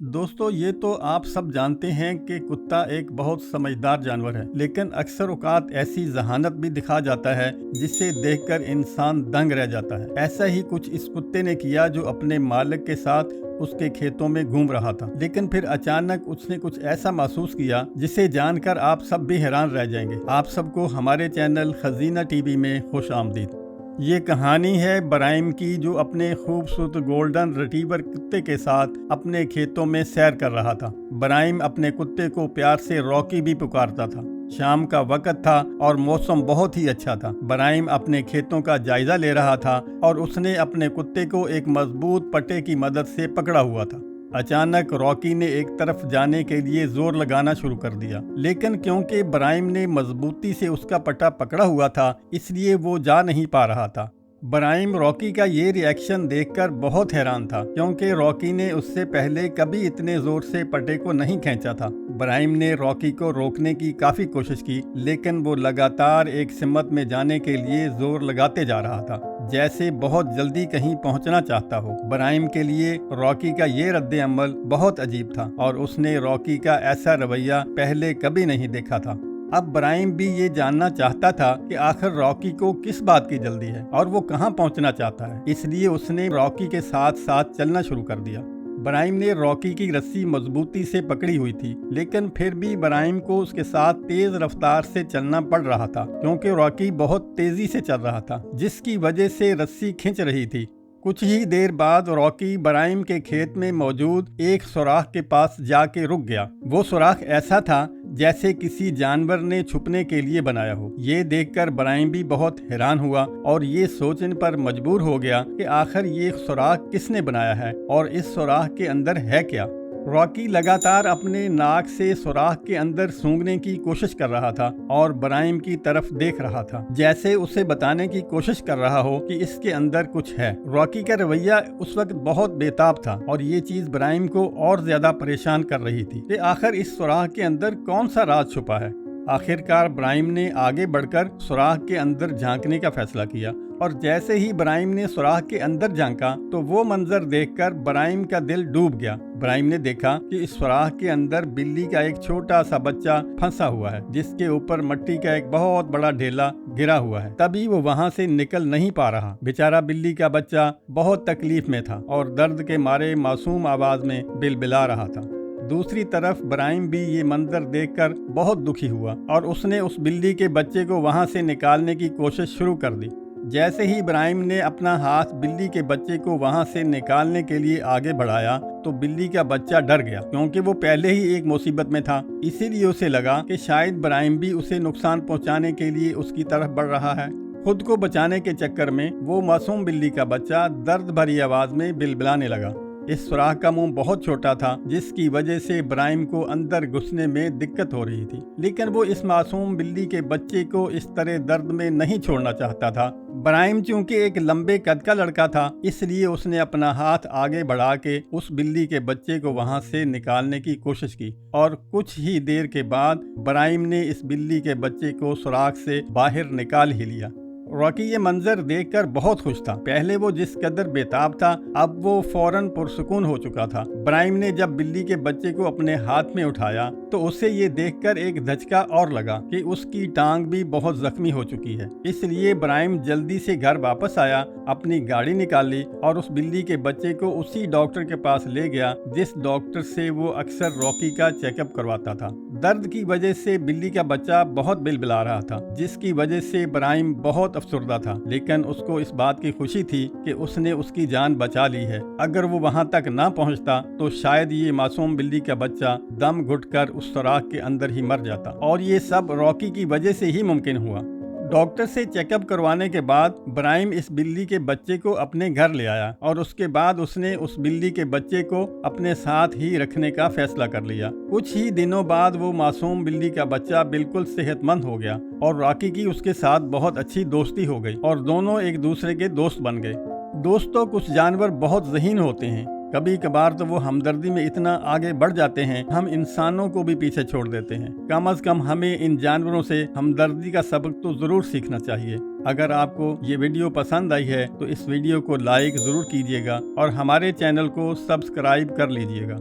दोस्तों, ये तो आप सब जानते हैं कि कुत्ता एक बहुत समझदार जानवर है, लेकिन अक्सर औकात ऐसी ज़हानत भी दिखा जाता है जिसे देखकर इंसान दंग रह जाता है। ऐसा ही कुछ इस कुत्ते ने किया जो अपने मालिक के साथ उसके खेतों में घूम रहा था, लेकिन फिर अचानक उसने कुछ ऐसा महसूस किया जिसे जानकर आप सब भी हैरान रह जाएंगे। आप सबको हमारे चैनल खजीना टीवी में खुश आमदीद। ये कहानी है ब्राइम की, जो अपने खूबसूरत गोल्डन रिट्रीवर कुत्ते के साथ अपने खेतों में सैर कर रहा था। ब्राइम अपने कुत्ते को प्यार से रॉकी भी पुकारता था। शाम का वक्त था और मौसम बहुत ही अच्छा था। ब्राइम अपने खेतों का जायजा ले रहा था और उसने अपने कुत्ते को एक मजबूत पट्टे की मदद से पकड़ा हुआ था। अचानक रॉकी ने एक तरफ जाने के लिए जोर लगाना शुरू कर दिया, लेकिन क्योंकि ब्राइम ने मजबूती से उसका पट्टा पकड़ा हुआ था, इसलिए वो जा नहीं पा रहा था। ब्राइम रॉकी का ये रिएक्शन देखकर बहुत हैरान था, क्योंकि रॉकी ने उससे पहले कभी इतने जोर से पट्टे को नहीं खींचा था। ब्राइम ने रॉकी को रोकने की काफी कोशिश की, लेकिन वो लगातार एक सिमत में जाने के लिए जोर लगाते जा रहा था, जैसे बहुत जल्दी कहीं पहुंचना चाहता हो। ब्राइम के लिए रॉकी का ये रद्द अमल बहुत अजीब था और उसने रॉकी का ऐसा रवैया पहले कभी नहीं देखा था। अब ब्राइम भी ये जानना चाहता था कि आखिर रॉकी को किस बात की जल्दी है और वो कहाँ पहुंचना चाहता है, इसलिए उसने रॉकी के साथ साथ चलना शुरू कर दिया। ब्राइम ने रॉकी की रस्सी मजबूती से पकड़ी हुई थी, लेकिन फिर भी ब्राइम को उसके साथ तेज रफ्तार से चलना पड़ रहा था, क्योंकि रॉकी बहुत तेजी से चल रहा था, जिसकी वजह से रस्सी खिंच रही थी। कुछ ही देर बाद रॉकी ब्राइम के खेत में मौजूद एक सुराख के पास जाके रुक गया। वो सुराख ऐसा था जैसे किसी जानवर ने छुपने के लिए बनाया हो। ये देखकर ब्राइम भी बहुत हैरान हुआ और ये सोचने पर मजबूर हो गया कि आखिर ये सुराख किसने बनाया है और इस सुराख के अंदर है क्या। रॉकी लगातार अपने नाक से सुराख के अंदर सूंघने की कोशिश कर रहा था और ब्राइम की तरफ देख रहा था, जैसे उसे बताने की कोशिश कर रहा हो कि इसके अंदर कुछ है। रॉकी का रवैया उस वक्त बहुत बेताब था और ये चीज ब्राइम को और ज्यादा परेशान कर रही थी कि आखिर इस सुराख के अंदर कौन सा राज छुपा है। आखिरकार ब्राइम ने आगे बढ़कर सुराख के अंदर झांकने का फैसला किया और जैसे ही ब्राइम ने सुराख के अंदर झांका तो वो मंजर देखकर ब्राइम का दिल डूब गया। ब्राइम ने देखा कि इस सुराख के अंदर बिल्ली का एक छोटा सा बच्चा फंसा हुआ है, जिसके ऊपर मिट्टी का एक बहुत बड़ा ढेला गिरा हुआ है। तभी वो वहां से निकल नहीं पा रहा। बेचारा बिल्ली का बच्चा बहुत तकलीफ में था और दर्द के मारे मासूम आवाज में बिलबिला रहा था। दूसरी तरफ ब्राइम भी ये मंजर देखकर बहुत दुखी हुआ और उसने उस बिल्ली के बच्चे को वहां से निकालने की कोशिश शुरू कर दी। जैसे ही ब्राइम ने अपना हाथ बिल्ली के बच्चे को वहां से निकालने के लिए आगे बढ़ाया तो बिल्ली का बच्चा डर गया, क्योंकि वो पहले ही एक मुसीबत में था। इसीलिए उसे लगा कि शायद ब्राइम भी उसे नुकसान पहुंचाने के लिए उसकी तरफ बढ़ रहा है। खुद को बचाने के चक्कर में वो मासूम बिल्ली का बच्चा दर्द भरी आवाज में बिलबिलाने लगा। इस सुराख का मुंह बहुत छोटा था, जिसकी वजह से ब्राइम को अंदर घुसने में दिक्कत हो रही थी, लेकिन वो इस मासूम बिल्ली के बच्चे को इस तरह दर्द में नहीं छोड़ना चाहता था। ब्राइम चूंकि एक लंबे कद का लड़का था, इसलिए उसने अपना हाथ आगे बढ़ा के उस बिल्ली के बच्चे को वहां से निकालने की कोशिश की और कुछ ही देर के बाद ब्राइम ने इस बिल्ली के बच्चे को सुराख से बाहर निकाल ही लिया। रॉकी ये मंजर देखकर बहुत खुश था। पहले वो जिस कदर बेताब था, अब वो फौरन पुरसुकून हो चुका था। ब्राइम ने जब बिल्ली के बच्चे को अपने हाथ में उठाया तो उसे ये देखकर एक धचका और लगा कि उसकी टांग भी बहुत जख्मी हो चुकी है। इसलिए ब्राइम जल्दी से घर वापस आया, अपनी गाड़ी निकाली और उस बिल्ली के बच्चे को उसी डॉक्टर के पास ले गया जिस डॉक्टर से वो अक्सर रॉकी का चेकअप करवाता था। दर्द की वजह से बिल्ली का बच्चा बहुत बिलबिला रहा था, जिसकी वजह से ब्राइम बहुत अफसरदा था, लेकिन उसको इस बात की खुशी थी कि उसने उसकी जान बचा ली है। अगर वो वहां तक ना पहुंचता तो शायद ये मासूम बिल्ली का बच्चा दम घुटकर उस सुराख के अंदर ही मर जाता, और ये सब रॉकी की वजह से ही मुमकिन हुआ। डॉक्टर से चेकअप करवाने के बाद ब्राइम इस बिल्ली के बच्चे को अपने घर ले आया और उसके बाद उसने उस बिल्ली के बच्चे को अपने साथ ही रखने का फैसला कर लिया। कुछ ही दिनों बाद वो मासूम बिल्ली का बच्चा बिल्कुल सेहतमंद हो गया और रॉकी की उसके साथ बहुत अच्छी दोस्ती हो गई और दोनों एक दूसरे के दोस्त बन गए। दोस्तों, कुछ जानवर बहुत ज़हीन होते हैं। कभी कभार तो वो हमदर्दी में इतना आगे बढ़ जाते हैं, हम इंसानों को भी पीछे छोड़ देते हैं। कम अज कम हमें इन जानवरों से हमदर्दी का सबक तो जरूर सीखना चाहिए। अगर आपको ये वीडियो पसंद आई है तो इस वीडियो को लाइक जरूर कीजिएगा और हमारे चैनल को सब्सक्राइब कर लीजिएगा।